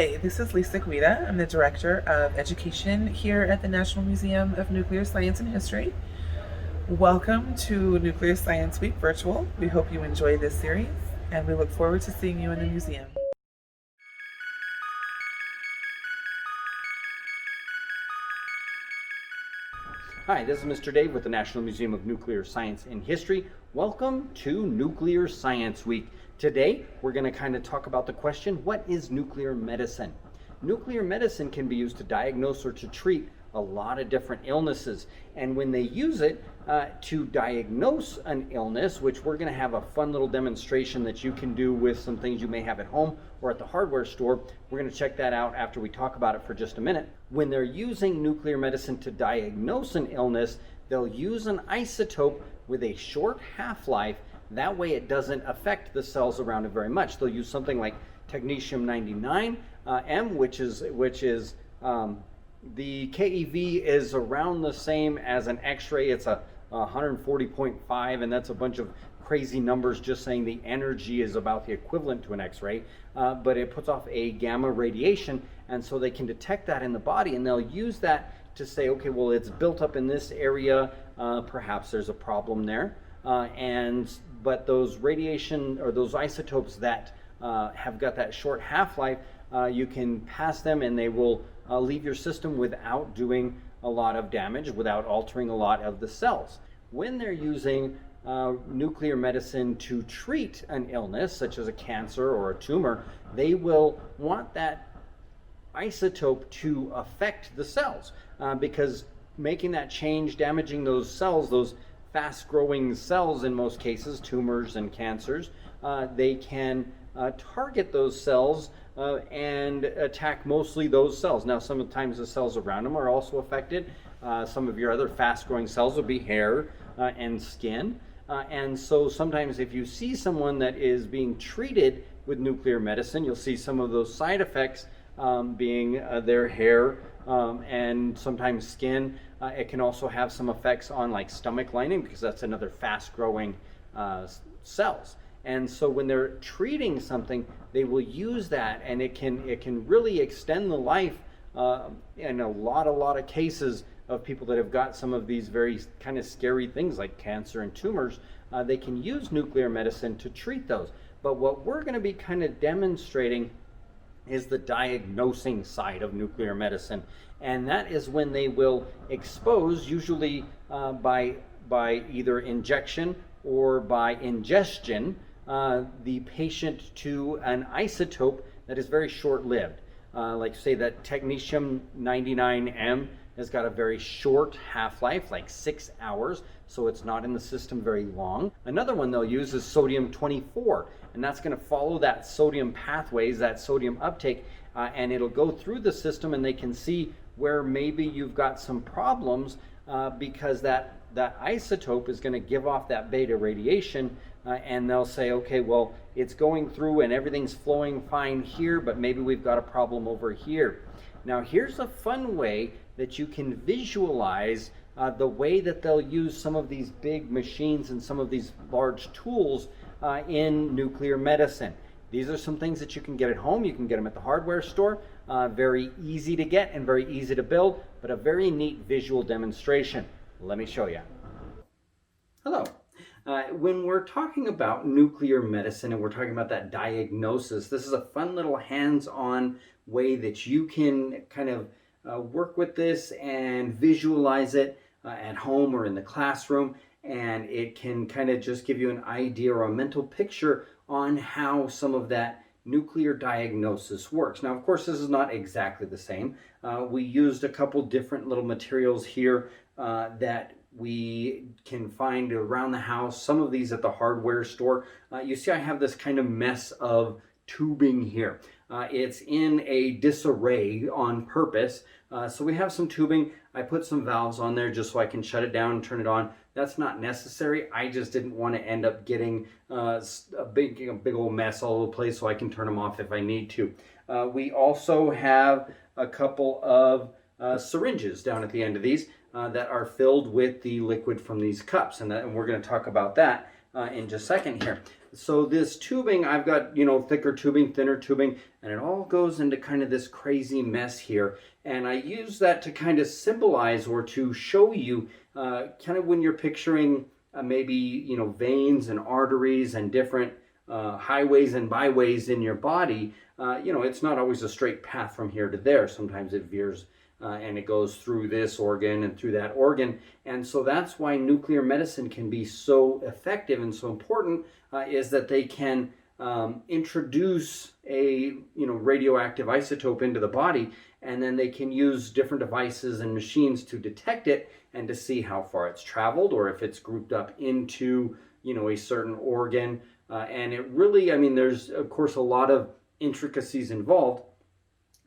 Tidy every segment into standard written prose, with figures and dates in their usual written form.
Hi, this is Lisa Guida. I'm the Director of Education here at the National Museum of Nuclear Science and History. Welcome to Nuclear Science Week Virtual. We hope you enjoy this series, and we look forward to seeing you in the museum. Hi, this is Mr. Dave with the National Museum of Nuclear Science and History. Welcome to Nuclear Science Week. Today, we're going to kind of talk about the question, what is nuclear medicine? Nuclear medicine can be used to diagnose or to treat a lot of different illnesses. And when they use it to diagnose an illness, which we're going to have a fun little demonstration that you can do with some things you may have at home or at the hardware store. We're going to check that out after we talk about it for just a minute. When they're using nuclear medicine to diagnose an illness, they'll use an isotope with a short half-life. That way it doesn't affect the cells around it very much. They'll use something like technetium-99 M, which is the keV is around the same as an X-ray. It's a 140.5, and that's a bunch of crazy numbers just saying the energy is about the equivalent to an X-ray, but it puts off a gamma radiation, and so they can detect that in the body, and they'll use that to say, okay, well, it's built up in this area, perhaps there's a problem there, but those radiation or those isotopes that have got that short half-life, you can pass them and they will leave your system without doing a lot of damage, without altering a lot of the cells. When they're using nuclear medicine to treat an illness, such as a cancer or a tumor, they will want that isotope to affect the cells because making that change, damaging those cells, those fast-growing cells in most cases, tumors and cancers, they can target those cells and attack mostly those cells. Now, sometimes the cells around them are also affected. Some of your other fast-growing cells will be hair and skin. And so sometimes if you see someone that is being treated with nuclear medicine, you'll see some of those side effects being their hair and sometimes skin. It can also have some effects on like stomach lining because that's another fast-growing cells. And so when they're treating something, they will use that, and it can really extend the life in a lot of cases of people that have got some of these very kind of scary things like cancer and tumors. They can use nuclear medicine to treat those. But what we're going to be kind of demonstrating is the diagnosing side of nuclear medicine, and that is when they will expose, usually by either injection or by ingestion, the patient to an isotope that is very short-lived. Like say that technetium-99 M has got a very short half-life, like 6 hours, so it's not in the system very long. Another one they'll use is sodium-24, and that's going to follow that sodium pathways, that sodium uptake, and it'll go through the system, and they can see where maybe you've got some problems because that isotope is going to give off that beta radiation, and they'll say, okay, well, it's going through and everything's flowing fine here, but maybe we've got a problem over here. Now, here's a fun way that you can visualize the way that they'll use some of these big machines and some of these large tools in nuclear medicine. These are some things that you can get at home. You can get them at the hardware store. Very easy to get and very easy to build, but a very neat visual demonstration. Let me show you. Hello. When we're talking about nuclear medicine and we're talking about that diagnosis, this is a fun little hands-on way that you can kind of work with this and visualize it at home or in the classroom, and it can kind of just give you an idea or a mental picture on how some of that nuclear diagnosis works. Now, of course, this is not exactly the same. We used a couple different little materials here that we can find around the house. Some of these at the hardware store. You see I have this kind of mess of tubing here. It's in a disarray on purpose. So we have some tubing. I put some valves on there just so I can shut it down and turn it on. That's not necessary. I just didn't want to end up getting a big old mess all over the place, so I can turn them off if I need to. We also have a couple of syringes down at the end of these that are filled with the liquid from these cups, and we're going to talk about that. in just a second here. So this tubing, I've got, thicker tubing, thinner tubing, and it all goes into kind of this crazy mess here. And I use that to kind of symbolize or to show you kind of when you're picturing maybe, veins and arteries and different highways and byways in your body. It's not always a straight path from here to there. Sometimes it veers and it goes through this organ and through that organ. And so that's why nuclear medicine can be so effective and so important, is that they can introduce a radioactive isotope into the body, and then they can use different devices and machines to detect it and to see how far it's traveled, or if it's grouped up into a certain organ. And it really, there's of course a lot of intricacies involved,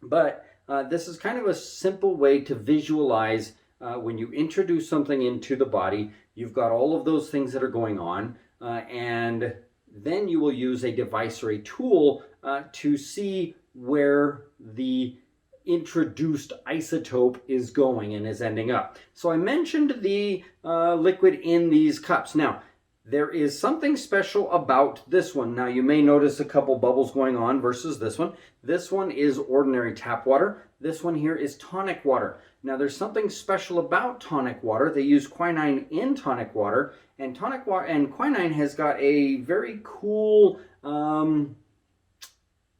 but this is kind of a simple way to visualize when you introduce something into the body. You've got all of those things that are going on, and then you will use a device or a tool to see where the introduced isotope is going and is ending up. So I mentioned the liquid in these cups. Now, there is something special about this one. Now, you may notice a couple bubbles going on versus this one. This one is ordinary tap water. This one here is tonic water. Now, there's something special about tonic water. They use quinine in tonic water, and tonic water and quinine has got a very cool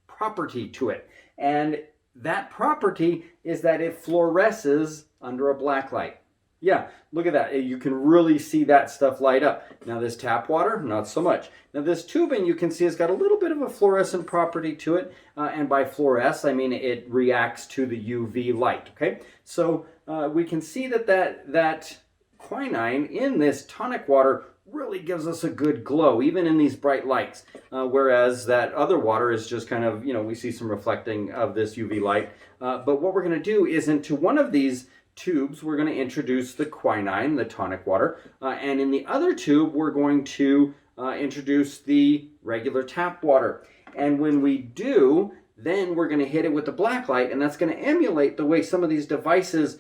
property to it. And that property is that it fluoresces under a black light. Yeah, look at that. You can really see that stuff light up. Now this tap water, not so much. Now this tubing, you can see, has got a little bit of a fluorescent property to it. And by fluoresce, I mean it reacts to the UV light, okay? So we can see that quinine in this tonic water really gives us a good glow, even in these bright lights. Whereas that other water is just kind of, we see some reflecting of this UV light. But what we're going to do is into one of these tubes, we're going to introduce the quinine, the tonic water, and in the other tube, we're going to introduce the regular tap water. And when we do, then we're going to hit it with the black light, and that's going to emulate the way some of these devices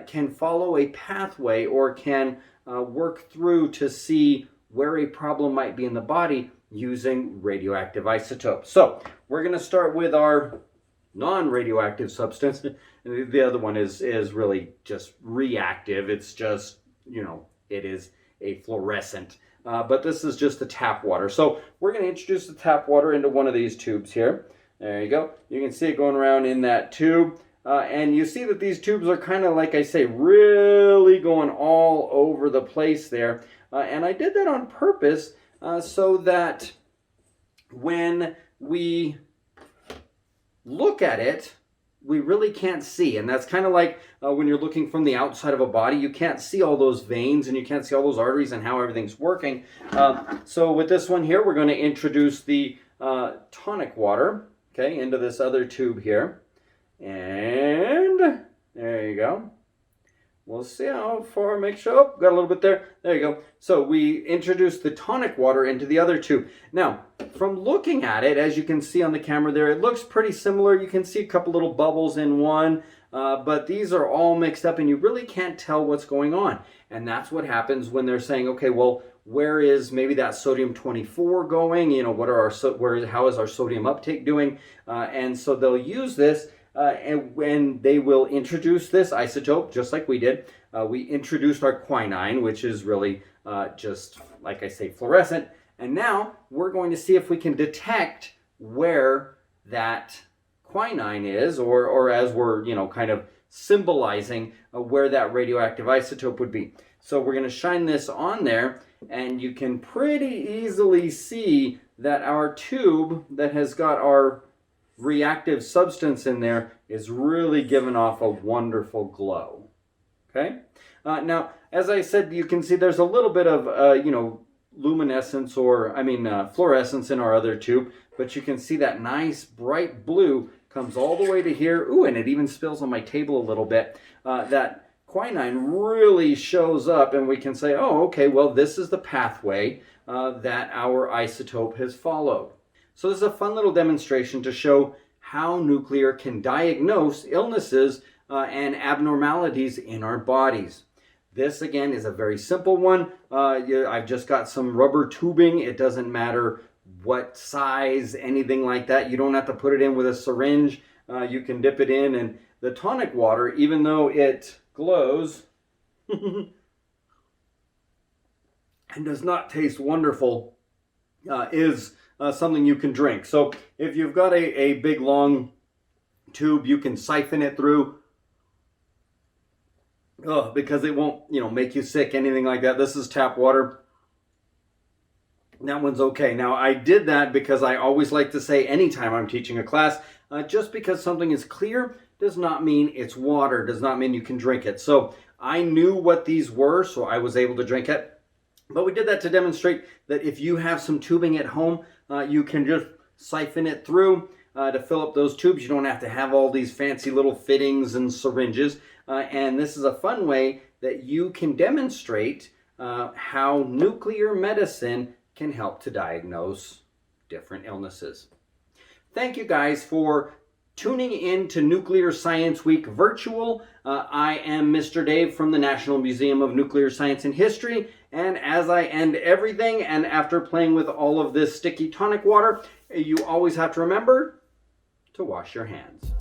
can follow a pathway or can work through to see where a problem might be in the body using radioactive isotopes. So we're going to start with our non-radioactive substance. The other one is really just reactive. It's just, it is a fluorescent. But this is just the tap water. So we're going to introduce the tap water into one of these tubes here. There you go. You can see it going around in that tube. And you see that these tubes are kind of, like I say, really going all over the place there. And I did that on purpose so that when we look at it, we really can't see. And that's kind of like when you're looking from the outside of a body, you can't see all those veins and you can't see all those arteries and how everything's working. So with this one here, we're going to introduce the tonic water, okay, into this other tube here. And there you go. We'll see how far, make sure, oh, got a little bit there. There you go. So we introduced the tonic water into the other tube. Now, from looking at it, as you can see on the camera there, it looks pretty similar. You can see a couple little bubbles in one, but these are all mixed up and you really can't tell what's going on. And that's what happens when they're saying, okay, well, where is maybe that sodium 24 going? What are how is our sodium uptake doing? And so they'll use this. And when they will introduce this isotope, just like we did, we introduced our quinine, which is really just, like I say, fluorescent. And now we're going to see if we can detect where that quinine is, or as we're, kind of symbolizing where that radioactive isotope would be. So we're going to shine this on there, and you can pretty easily see that our tube that has got our reactive substance in there is really giving off a wonderful glow. Okay? Now, as I said, you can see there's a little bit of, luminescence fluorescence in our other tube, but you can see that nice bright blue comes all the way to here. Ooh, and it even spills on my table a little bit. That quinine really shows up, and we can say, oh, okay, well, this is the pathway that our isotope has followed. So this is a fun little demonstration to show how nuclear can diagnose illnesses and abnormalities in our bodies. This again is a very simple one. I've just got some rubber tubing. It doesn't matter what size, anything like that. You don't have to put it in with a syringe. You can dip it in, and the tonic water, even though it glows and does not taste wonderful, is something you can drink. So if you've got a big long tube, you can siphon it through. Because it won't, make you sick, anything like that. This is tap water. That one's okay. Now, I did that because I always like to say anytime I'm teaching a class, just because something is clear does not mean it's water, does not mean you can drink it. So I knew what these were, so I was able to drink it. But we did that to demonstrate that if you have some tubing at home, you can just siphon it through to fill up those tubes. You don't have to have all these fancy little fittings and syringes. And this is a fun way that you can demonstrate how nuclear medicine can help to diagnose different illnesses. Thank you guys for tuning in to Nuclear Science Week Virtual. I am Mr. Dave from the National Museum of Nuclear Science and History. And as I end everything, and after playing with all of this sticky tonic water, you always have to remember to wash your hands.